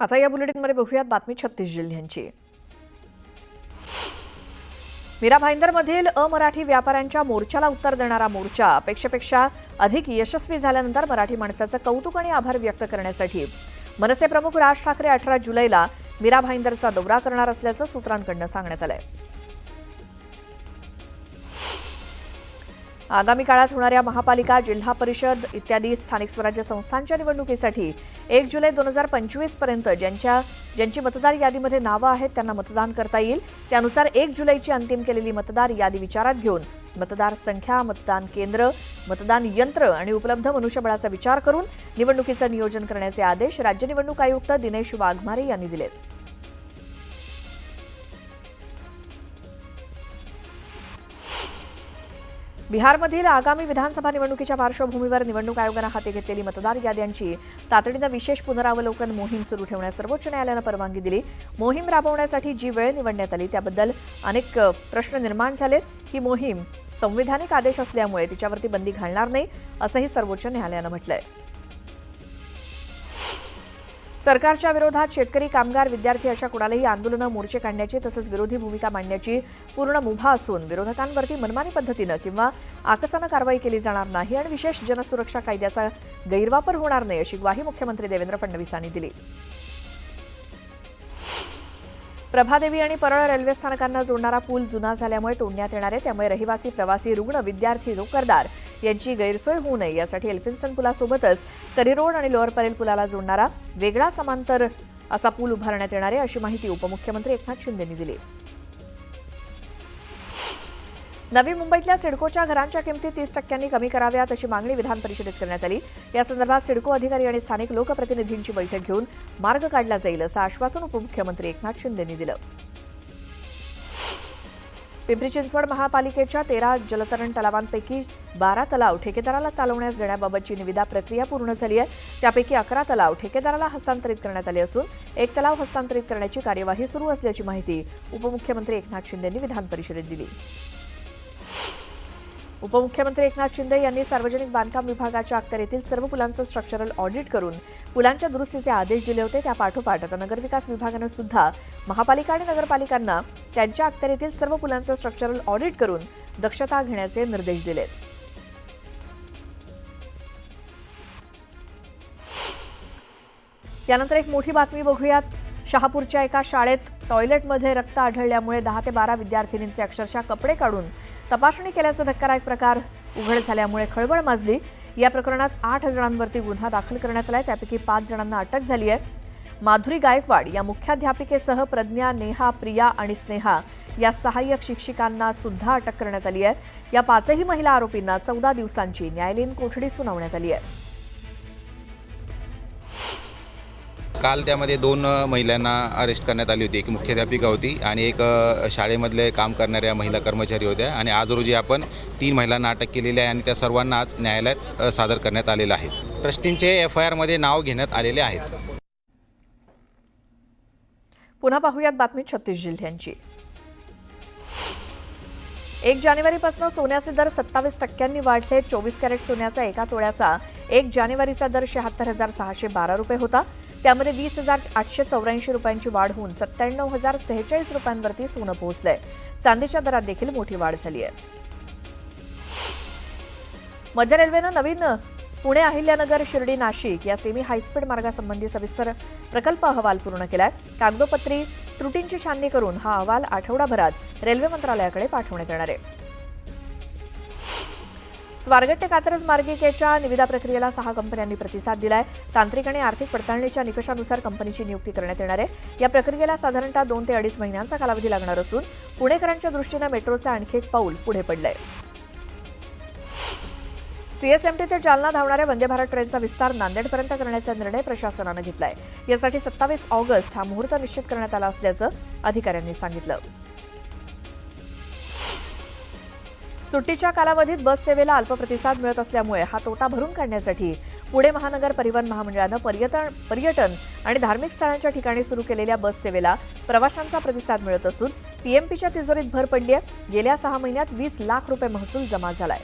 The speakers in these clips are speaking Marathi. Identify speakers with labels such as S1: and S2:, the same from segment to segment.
S1: आता या बुलेटिनमध्ये बघूयात बातमी 36 जिल्ह्यांची। मीरा भाईंदरमधील अमराठी व्यापाऱ्यांच्या मोर्चाला उत्तर देणारा मोर्चा अपेक्षेपेक्षा अधिक यशस्वी झाल्यानंतर मराठी माणसाचं कौतुक आणि आभार व्यक्त करण्यासाठी मनसे प्रमुख राज ठाकरे 18 जुलैला मीरा भाईंदरचा दौरा करणार असल्याचं सूत्रांकडून सांगण्यात आलंय। आगामी काळात होणाऱ्या महापालिका, जिल्हा परिषद इत्यादी स्थानिक स्वराज्य संस्थांच्या निवडणुकीसाठी 1 जुलै 2025 पर्यंत ज्यांची मतदार यादीमध्ये नावं आहेत त्यांना मतदान करता येईल। त्यानुसार 1 जुलैची अंतिम केलेली मतदार यादी विचारात घेऊन मतदार संख्या, मतदान केंद्र, मतदान यंत्र आणि उपलब्ध मनुष्यबळाचा विचार करून निवडणुकीचं नियोजन करण्याचे आदेश राज्य निवडणूक आयुक्त दिनेश वाघमारे यांनी दिलेत। बिहारमधील आगामी विधानसभा निवडणुकीच्या पार्श्वभूमीवर निवडणूक आयोगानं हाती घेतलेली मतदार याद्यांची तातडीनं विशेष पुनरावलोकन मोहीम सुरू ठेवण्यास सर्वोच्च न्यायालयानं परवानगी दिली। मोहीम राबवण्यासाठी जी वेळ निवडण्यात आली त्याबद्दल अनेक प्रश्न निर्माण झालेत। ही मोहीम संविधानिक आदेश असल्यामुळे तिच्यावरती बंदी घालणार नाही असंही सर्वोच्च न्यायालयानं म्हटलंय। सरकारच्या विरोधात शेतकरी, कामगार, विद्यार्थी अशा कुणालाही आंदोलनं, मोर्चे काढण्याची तसंच विरोधी भूमिका मांडण्याची पूर्ण मुभा असून विरोधकांवरती मनमानी पद्धतीनं किंवा आकसानं कारवाई केली जाणार नाही आणि विशेष जनसुरक्षा कायद्याचा गैरवापर होणार नाही अशी ग्वाही मुख्यमंत्री देवेंद्र फडणवीसांनी दिली। प्रभादेवी आणि परळ रेल्वे स्थानकांना जोडणारा पूल जुना झाल्यामुळे तोडण्यात येणार आहे। त्यामुळे रहिवासी, प्रवासी, रुग्ण, विद्यार्थी, नोकरदार यांची गैरसोय होऊ नये यासाठी एल्फिन्स्टन पुलासोबतच करी रोड आणि लोअर परेल पुलाला जोडणारा वेगळा समांतर असा पूल उभारण्यात येणार आहे अशी माहिती उपमुख्यमंत्री एकनाथ शिंदे यांनी दिली। नवी मुंबईतल्या सिडकोच्या घरांच्या किमती 30% कमी कराव्यात अशी मागणी विधान परिषदेत करण्यात आली। या संदर्भात सिडको अधिकारी आणि स्थानिक लोकप्रतिनिधींची बैठक घेऊन मार्ग काढला जाईल असं आश्वासन उपमुख्यमंत्री एकनाथ शिंदे यांनी दिलं। पिंपरी चिंचवड महापालिकेच्या 13 जलतरण तलावांपैकी 12 तलाव ठेकेदाराला चालवण्यास देण्याबाबतची निविदा प्रक्रिया पूर्ण झाली आहे। त्यापैकी 11 तलाव ठेकेदाराला हस्तांतरित करण्यात आले असून 1 तलाव हस्तांतरित करण्याची कार्यवाही सुरू असल्याची माहिती उपमुख्यमंत्री एकनाथ शिंदे यांनी विधान परिषदेत दिली। उपमुख्यमंत्री एकनाथ शिंदे यांनी सार्वजनिक बांधकाम विभागाच्या अखत्यारीतील सर्व पुलांचं स्ट्रक्चरल ऑडिट करून पुलांच्या दुरुस्तीचे आदेश दिले होते। त्या पाठोपाठ आता नगरविकास विभागानं सुद्धा महापालिका आणि नगरपालिकांना त्यांच्या अखत्यारीतील सर्व पुलांचं स्ट्रक्चरल ऑडिट करून दक्षता घेण्याचे निर्देश दिलेत। यानंतर एक मोठी बातमी बघूयात। शहापूरच्या एका शाळेत टॉयलेटमध्ये रक्त आढळल्यामुळे 10 ते 12 विद्यार्थिनींचे अक्षरशः कपडे काढून तपासणी केल्याचा धक्कादायक प्रकार उघड झाल्यामुळे खळबळ माजली। या प्रकरणात 8 जणांवरती गुन्हा दाखल करण्यात आलाय। त्यापैकी 5 जणांना अटक झाली आहे। माधुरी गायकवाड या मुख्याध्यापिकेसह प्रज्ञा, नेहा, प्रिया आणि स्नेहा या सहाय्यक शिक्षिकांना सुद्धा अटक करण्यात आली आहे। या 5ही महिला आरोपींना 14 दिवसांची न्यायालयीन कोठडी सुनावण्यात आली आहे।
S2: काल त्यामध्ये 2 महिलांना अरेस्ट करण्यात आली होती। एक मुख्याध्यापिका होती आणि एक शाळेमधले काम करणाऱ्या महिला कर्मचारी होत्या आणि आज रोजी आपण 3 महिलांना अटक केलेली आहे आणि त्या सर्वांना आज न्यायालयात सादर करण्यात आलेलं आहे। ट्रस्टींचे FIR मध्ये नाव घेण्यात आलेले आहेत।
S1: पुन्हा पाहूयात बातमी 36 जिल्ह्यांची। 1 जानेवारीपासून सोन्याचे दर 27% वाढले। 24 कॅरेट सोन्याचा 1 तोळ्याचा 1 जानेवारीचा दर 76,612 रुपये होता। त्यामध्ये 20,884 रुपयांची वाढ होऊन 97,046 रुपयांवरती सोनं पोहोचलंय। चांदीच्या दरात देखील मोठी वाढ झाली आहे। मध्य रेल्वेनं नवीन पुणे अहिल्यानगर शिर्डी नाशिक या सेमी हायस्पीड मार्गासंबंधी सविस्तर प्रकल्प अहवाल पूर्ण केलाय। कागदोपत्री त्रुटींची छाननी करून हा अहवाल आठवडाभरात रेल्वे मंत्रालयाकडे पाठवण्यात येणार आहे। स्वारगेट ते कात्रज मार्गिकेच्या निविदा प्रक्रियेला 6 कंपन्यांनी प्रतिसाद दिलाय। तांत्रिक आणि आर्थिक पडताळणीच्या निकषानुसार कंपनीची नियुक्ती करण्यात येणार आहे। या प्रक्रियेला साधारणतः 2 ते 2.5 महिन्यांचा कालावधी लागणार असून पुणेकरांच्या दृष्टीनं मेट्रोचं आणखी एक पाऊल पुढे पडलंय। CSMT ते जालना धावणाऱ्या वंदे भारत ट्रेनचा विस्तार नांदेडपर्यंत करण्याचा निर्णय प्रशासनानं घेतलाय। यासाठी 27 ऑगस्ट हा मुहूर्त निश्चित करण्यात आला असल्याचं अधिकाऱ्यांनी सांगितलं। सुट्टीच्या कालावधीत बस सेवेला अल्प प्रतिसाद मिळत असल्यामुळे हा तोटा भरून काढण्यासाठी पुणे महानगर परिवहन महामंडळानं पर्यटन आणि धार्मिक स्थळांच्या ठिकाणी सुरू केलेल्या बस सेवेला प्रवाशांचा प्रतिसाद मिळत असून PMPच्या तिजोरीत भर पडली आहे। गेल्या 6 महिन्यात 20 लाख रुपये महसूल जमा झालाय।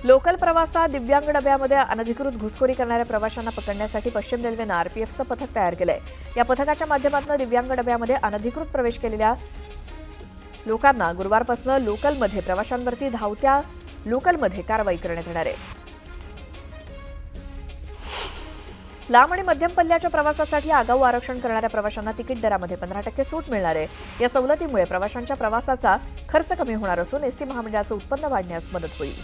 S1: लोकल प्रवासात दिव्यांग डब्यामध्ये अनधिकृत घुसखोरी करणाऱ्या प्रवाशांना पकडण्यासाठी पश्चिम रेल्वेनं आरपीएफचं पथक तयार केलंय. या पथकाच्या माध्यमातून दिव्यांग डब्यामध्ये अनधिकृत प्रवेश केलेल्या लोकांना गुरुवारपासून लोकलमध्ये प्रवाशांवरती धावत्या लोकलमध्ये कारवाई करण्यात येणार आहे. लांब आणि मध्यम पल्ल्याच्या प्रवासासाठी आगाऊ आरक्षण करणाऱ्या प्रवाशांना तिकीट दरामध्ये 15% सूट मिळणार आहे. या सवलतीमुळे प्रवाशांच्या प्रवासाचा खर्च कमी होणार असून एसटी महामंडळाचं उत्पन्न वाढण्यास मदत होईल.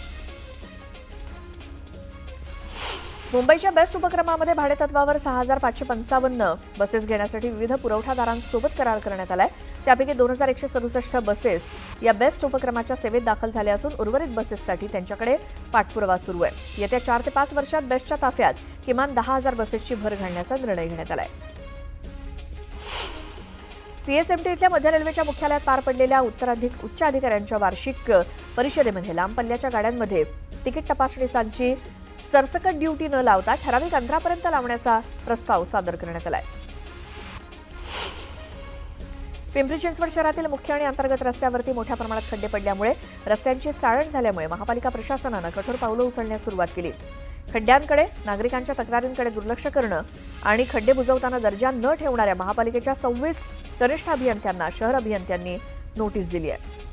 S1: मुंबईच्या बेस्ट उपक्रमामध्ये भाडेतत्वावर 6,555 बसेस घेण्यासाठी विविध पुरवठादारांसोबत करार करण्यात आलाय. त्यापैकी 2,167 बसेस या बेस्ट उपक्रमाच्या सेवेत दाखल झाल्या असून उर्वरित बसेससाठी त्यांच्याकडे पाठपुरावा सुरू आहे. येत्या 4 ते 5 वर्षात बेस्टच्या ताफ्यात किमान 10,000 बसेसची भर घालण्याचा निर्णय घेण्यात आलाय. सीएसएमटी इथल्या मध्य रेल्वेच्या मुख्यालयात पार पडलेल्या उच्च अधिकाऱ्यांच्या वार्षिक परिषदेमध्ये लांब पल्ल्याच्या गाड्यांमध्ये तिकीट तपासणीसांची सरसकट ड्युटी न लावता ठराविक अंतरापर्यंत लावण्याचा प्रस्ताव सादर करण्यात आलाय. पिंपरी चिंचवड शहरातील मुख्य आणि अंतर्गत रस्त्यावरती मोठ्या प्रमाणात खड्डे पडल्यामुळे रस्त्यांची चाळण झाल्यामुळे महापालिका प्रशासनानं कठोर पावलं उचलण्यास सुरुवात केली. खड्ड्यांकडे, नागरिकांच्या तक्रारींकडे दुर्लक्ष करणं आणि खड्डे बुजवताना दर्जा न ठेवणाऱ्या महापालिकेच्या 26 कनिष्ठ अभियंत्यांना शहर अभियंत्यांनी नोटीस दिली आहे.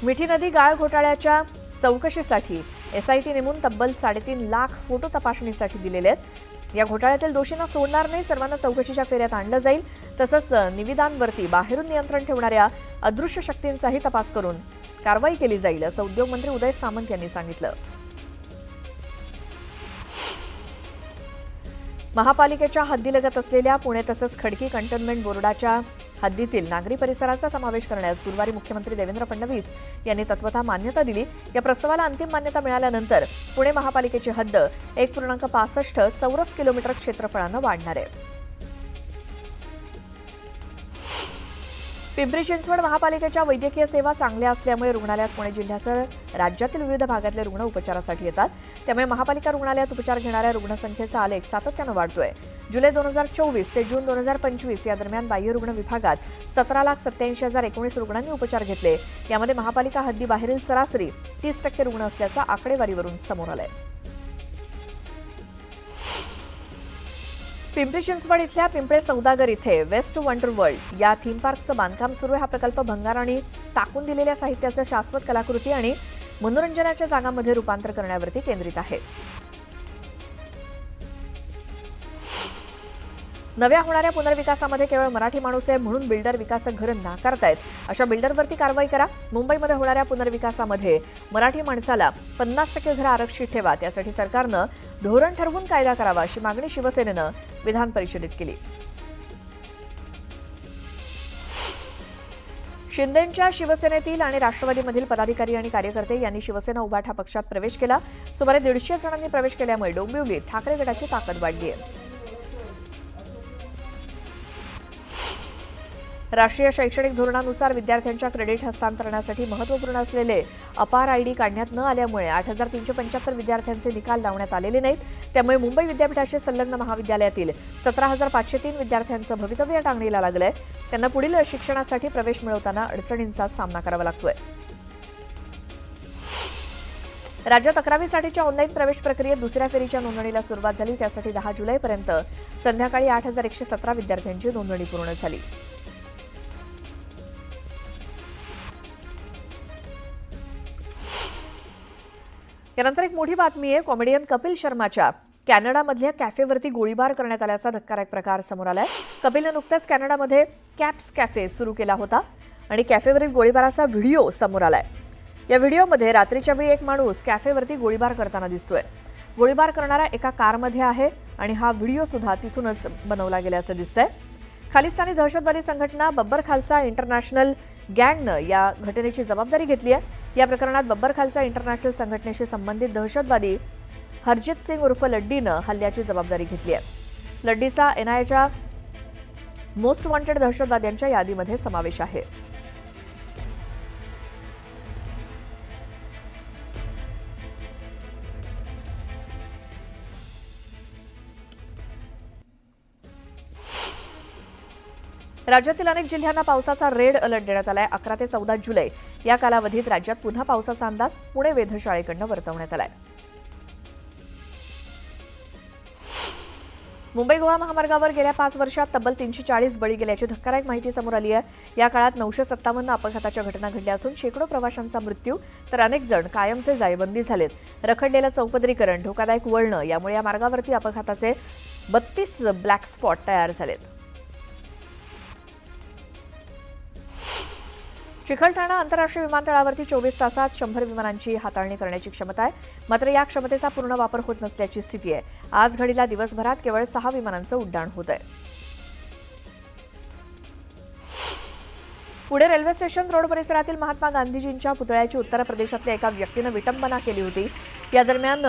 S1: मिठी नदी गाळ घोटाळ्याच्या चौकशीसाठी एसआयटी नेमून तब्बल 3.5 लाख फोटो तपासणीसाठी दिलेले आहेत. या घोटाळ्यातील दोषींना सोडणार नाही, सर्वांना चौकशीच्या फेऱ्यात आणलं जाईल. तसंच निविदांवरती बाहेरून नियंत्रण ठेवणाऱ्या अदृश्य शक्तींचाही तपास करून कारवाई केली जाईल असं उद्योगमंत्री उदय सामंत यांनी सांगितलं. महापालिकेच्या हद्दीलगत असलेल्या पुणे तसंच खडकी कंटेनमेंट बोर्डाच्या हद्दीतील नागरी परिसराचा समावेश करण्यास गुरुवारी मुख्यमंत्री देवेंद्र फडणवीस यांनी तत्वतः मान्यता दिली. या प्रस्तावाला अंतिम मान्यता मिळाल्यानंतर पुणे महापालिकेची हद्द 1.65 चौरस किलोमीटर क्षेत्रफळानं वाढणार आहे. पिंपरी चिंचवड महापालिकेच्या वैद्यकीय सेवा चांगल्या असल्यामुळे रुग्णालयात पुणे जिल्ह्यासह राज्यातील विविध भागातले रुग्ण उपचारासाठी येतात. त्यामुळे महापालिका रुग्णालयात उपचार घेणाऱ्या रुग्णसंख्येचा आलेख सातत्यानं वाढतोय. जुलै 2024 ते जून 2025 या दरम्यान बाह्य रुग्ण विभागात 17,87,019 रुग्णांनी उपचार घेतले. यामध्ये महापालिका हद्दीबाहेरील सरासरी 30% रुग्ण असल्याचं आकडेवारीवरून समोर आलंय. पिंपरी चिंचवड इथल्या पिंपळे सौदागर इथे वेस्ट वंडर वर्ल्ड या थीम पार्कचं बांधकाम सुरू आहे. हा प्रकल्प भंगार आणि टाकून दिलेल्या साहित्याचं शाश्वत कलाकृती आणि मनोरंजनाच्या जागांमध्ये रूपांतर करण्यावरती केंद्रित आहे. नव्या होणाऱ्या पुनर्विकासामध्ये केवळ मराठी माणूस आहे म्हणून बिल्डर विकासक घरं नाकारतायत. अशा बिल्डरवरती कारवाई करा. मुंबईमध्ये होणाऱ्या पुनर्विकासामध्ये मराठी माणसाला 50% घरं आरक्षित ठेवा. त्यासाठी सरकारनं धोरण ठरवून कायदा करावा अशी मागणी शिवसेनेनं विधान परिषदेत केली. शिंदेंच्या शिवसेनेतील आणि राष्ट्रवादीमधील पदाधिकारी आणि कार्यकर्ते यांनी शिवसेना उभाठा पक्षात प्रवेश केला. सुमारे 150 जणांनी प्रवेश केल्यामुळे डोंबिवलीत ठाकरे गटाची ताकद वाढली आहे. राष्ट्रीय शैक्षणिक धोरणानुसार विद्यार्थ्यांच्या क्रेडिट हस्तांतरणासाठी महत्त्वपूर्ण असलेले अपार आयडी काढण्यात न आल्यामुळे 8,375 विद्यार्थ्यांचे निकाल लावण्यात आलेले नाहीत. त्यामुळे मुंबई विद्यापीठाशी संलग्न महाविद्यालयातील 17,503 विद्यार्थ्यांचं भवितव्य टांगणीला लागलंय. त्यांना पुढील शिक्षणासाठी प्रवेश मिळवताना अडचणींचा सामना करावा लागतोय. राज्यात 11वीसाठीच्या ऑनलाईन प्रवेश प्रक्रियेत दुसऱ्या फेरीच्या नोंदणीला सुरुवात झाली. त्यासाठी 10 जुलैपर्यंत संध्याकाळी 8,117 विद्यार्थ्यांची नोंदणी पूर्ण झाली. यानंतर एक मोठी बातमी आहे. कॉमेडियन कपिल शर्माच्या कॅनडामधल्या कॅफेवरती गोळीबार करण्यात आल्याचा धक्कादायक प्रकार समोर आलाय. कपिलनं नुकत्याच कॅनडामध्ये कॅप्स कॅफे सुरू केला होता आणि कॅफेवरील गोळीबाराचा व्हिडिओ समोर आलाय. या व्हिडिओमध्ये रात्रीच्या वेळी एक माणूस कॅफेवरती गोळीबार करताना दिसतोय. गोळीबार करणारा एका कारमध्ये आहे आणि हा व्हिडिओ सुद्धा तिथूनच बनवला गेल्याचं दिसतंय. खालिस्तानी दहशतवादी संघटना बब्बर खालसा इंटरनॅशनल गँगनं या घटनेची जबाबदारी घेतली आहे. या प्रकरणात बब्बर खालसा इंटरनॅशनल संघटनेशी संबंधित दहशतवादी हरजित सिंग उर्फ लड्डीनं हल्ल्याची जबाबदारी घेतली आहे. लड्डीचा एनआयएच्या मोस्ट वॉन्टेड दहशतवाद्यांच्या यादीमध्ये समावेश आहे. राज्यातील अनेक जिल्ह्यांना पावसाचा रेड अलर्ट देण्यात आलाय. 11 ते 14 जुलै या कालावधीत राज्यात पुन्हा पावसाचा अंदाज पुणे वेधशाळेकडून वर्तवण्यात आलाय. मुंबई गोवा महामार्गावर गेल्या 5 वर्षात तब्बल 340 बळी गेल्याची धक्कादायक माहिती समोर आली आहे. या काळात 957 अपघाताच्या घटना घडल्या असून शेकडो प्रवाशांचा मृत्यू तर अनेक जण कायमचे जायबंदी झालेत. रखडलेलं चौपदरीकरण, धोकादायक वळणं यामुळे या मार्गावरती अपघाताचे 32 ब्लॅक स्पॉट तयार झालेत. चिखलठाणा आंतरराष्ट्रीय विमानतळावरती 24 तासात 100 विमानांची हाताळणी करण्याची क्षमता आहे. मात्र या क्षमतेचा पूर्ण वापर होत नसल्याची स्थिती आहे. आज घडीला दिवसभरात केवळ 6 विमानांचं उड्डाण होत आहे. पुणे रेल्वे स्टेशन रोड परिसरातील महात्मा गांधीजींच्या पुतळ्याची उत्तर प्रदेशातल्या एका व्यक्तीनं विटंबना केली होती. या दरम्यान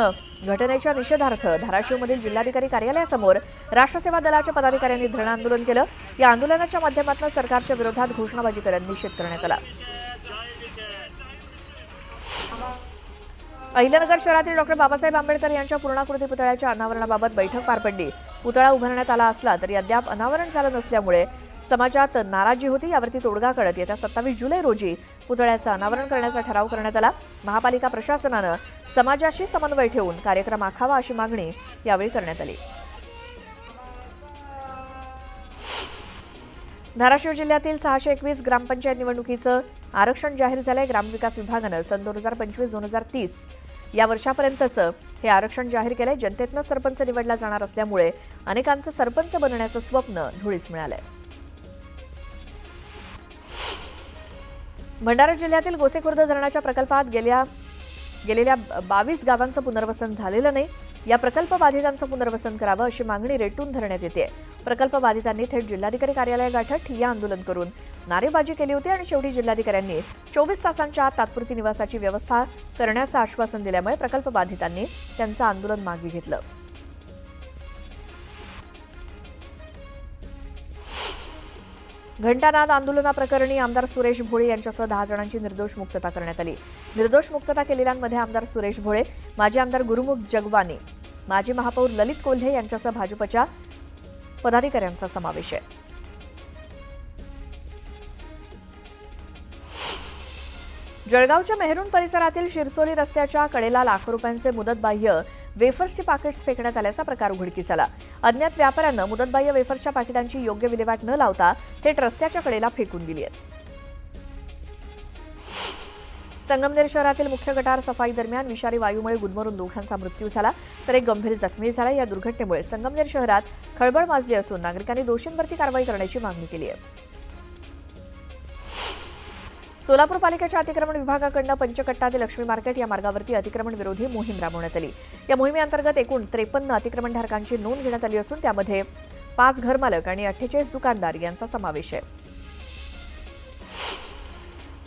S1: घटनेच्या निषेधार्थ धाराशिवमधील जिल्हाधिकारी कार्यालयासमोर राष्ट्रसेवा दलाच्या पदाधिकाऱ्यांनी धरणं आंदोलन केलं. या आंदोलनाच्या माध्यमातून सरकारच्या विरोधात घोषणाबाजी करत निषेध करण्यात आला. अहिल्यानगर शहरातील डॉ. बाबासाहेब आंबेडकर यांच्या पूर्णाकृती पुतळ्याच्या अनावरणाबाबत बैठक पार पडली. पुतळा उभारण्यात आला असला तरी अद्याप अनावरण झालं नसल्यामुळे समाजात नाराजी होती. यावरती तोडगा काढत येत्या 27 जुलै रोजी पुतळ्याचं अनावरण करण्याचा ठराव करण्यात आला. महापालिका प्रशासनानं समाजाशी समन्वय ठेवून कार्यक्रम आखावा अशी मागणी यावेळी करण्यात आली. धाराशिव जिल्ह्यातील 621 ग्रामपंचायत निवडणुकीचं आरक्षण जाहीर झालंय. ग्रामविकास विभागानं सन 2025-2030 या वर्षापर्यंतचं हे आरक्षण जाहीर केलंय. जनतेतनं सरपंच निवडला जाणार असल्यामुळे अनेकांचं सरपंच बनण्याचं स्वप्न धुळीस मिळालंय. भंडारा जिल्ह्यातील गोसेखुर्द धरणाच्या प्रकल्पात गेलेल्या 22 गावांचं पुनर्वसन झालेलं नाही. या प्रकल्प बाधितांचं पुनर्वसन करावं अशी मागणी रेटून धरण्यात येते. प्रकल्प बाधितांनी थेट जिल्हाधिकारी कार्यालय गाठत ठिय्या आंदोलन करून नारेबाजी केली होती आणि शेवटी जिल्हाधिकाऱ्यांनी 24 तासांच्या आत तात्पुरती निवासाची व्यवस्था करण्याचं आश्वासन दिल्यामुळे प्रकल्प बाधितांनी त्यांचं आंदोलन मागे घेतलं. घंटानाद आंदोलनाप्रकरणी आमदार सुरेश भोळे यांच्यासह 10 जणांची निर्दोष मुक्तता करण्यात आली. निर्दोष मुक्तता केलेल्यांमध्ये आमदार सुरेश भोळे, माजी आमदार गुरुमुख जगवानी, माजी महापौर ललित कोल्हे यांच्यासह भाजपच्या पदाधिकाऱ्यांचा समावेश आहे. जळगावच्या मेहरून परिसरातील शिरसोली रस्त्याच्या कडेला लाखो रुपयांचे मुदतबाह्य वेफर्सची पाकिट्स फेकण्यात आल्याचा प्रकार उघडकीस आला. अज्ञात व्यापाऱ्यानं मुदतबाह्य वेफर्सच्या पाकिटांची योग्य विल्हेवाट न लावता थेट रस्त्याच्या कडेला फेकून दिली आहेत. संगमनेर शहरातील मुख्य गटार सफाई दरम्यान विषारी वायूमुळे गुदमरून दोघांचा मृत्यू झाला तर एक गंभीर जखमी झाला. या दुर्घटनेमुळे संगमनेर शहरात खळबळ माजली असून नागरिकांनी दोषींवरती कारवाई करण्याची मागणी केली आहे. सोलापूर पालिकेच्या अतिक्रमण विभागाकडून पंचकट्टा ते लक्ष्मी मार्केट या मार्गावरती अतिक्रमण विरोधी मोहीम राबवण्यात आली. या मोहिमेअंतर्गत एकूण 53 अतिक्रमणधारकांची नोंद घेण्यात आली असून त्यामध्ये 5 घरमालक आणि 48 दुकानदार यांचा समावेश आहे.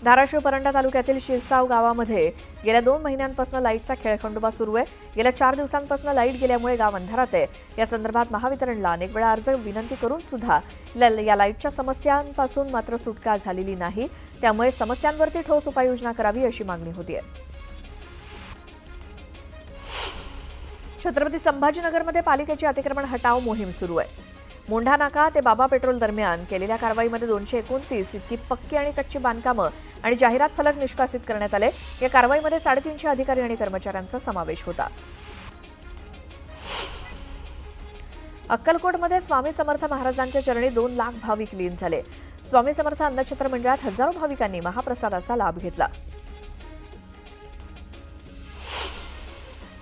S1: धाराशिव परंडा तालुक्यातील शिरसाव गावामध्ये गेल्या 2 महिन्यांपासून लाईटचा खेळखंडोबा सुरू आहे. गेल्या 4 दिवसांपासून लाईट गेल्यामुळे गाव अंधारात आहे. या संदर्भात महावितरणला अनेक वेळा अर्ज विनंती करून सुद्धा या लाईटच्या समस्यांपासून मात्र सुटका झालेली नाही. त्यामुळे समस्यांवरती ठोस उपाययोजना करावी अशी मागणी होती आहे. छत्रपती संभाजीनगरमध्ये पालिकेची अतिक्रमण हटाव मोहीम सुरू आहे. मोंढा नाका ते बाबा पेट्रोल दरम्यान केलेल्या कारवाईमध्ये 229 इतकी पक्की आणि कच्ची बांधकामं आणि जाहिरात फलक निष्कासित करण्यात आले. या कारवाईमध्ये 350 अधिकारी आणि कर्मचाऱ्यांचा समावेश होता. अक्कलकोटमध्ये स्वामी समर्थ महाराजांच्या चरणी 2 लाख भाविक लीन झाले. स्वामी समर्थ अन्नछत्र मंडळात हजारो भाविकांनी महाप्रसादाचा लाभ घेतला.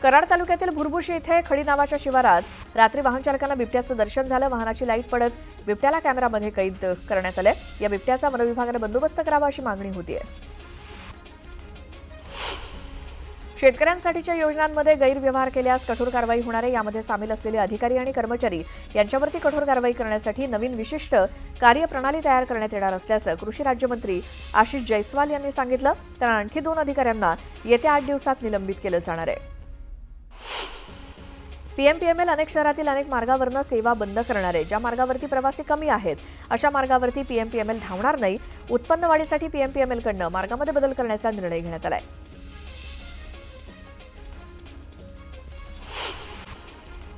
S1: कराड तालुक्यातील भुरभुशी इथे खडी नावाच्या शिवारात रात्री वाहन चालकांना बिबट्याचं दर्शन झालं. वाहनाची लाईट पडत बिबट्याला कॅमेरामध्ये कैद करण्यात आले. या बिबट्याचा वनविभागाने बंदोबस्त करावा अशी मागणी होतीये. शेतकऱ्यांसाठीच्या योजनांमध्ये गैरव्यवहार केल्यास कठोर कारवाई होणार आहे. यामध्ये सामील असलेले अधिकारी आणि कर्मचारी यांच्यावरती कठोर कारवाई करण्यासाठी नवीन विशिष्ट कार्यप्रणाली तयार करण्यात येणार असल्याचं कृषी राज्यमंत्री आशिष जयस्वाल यांनी सांगितलं. तर आणखी 2 अधिकाऱ्यांना येत्या 8 दिवसात निलंबित केलं जाणार आहे. पीएमपीएमएल अनेक शहरातील अनेक मार्गावरनं सेवा बंद करणार आहे. ज्या मार्गावरती प्रवासी कमी आहेत अशा मार्गावरती पीएमपीएमएल धावणार नाही. उत्पन्न वाढीसाठी पीएमपीएमएलकडनं मार्गामध्ये बदल करण्याचा निर्णय घेण्यात आलाय.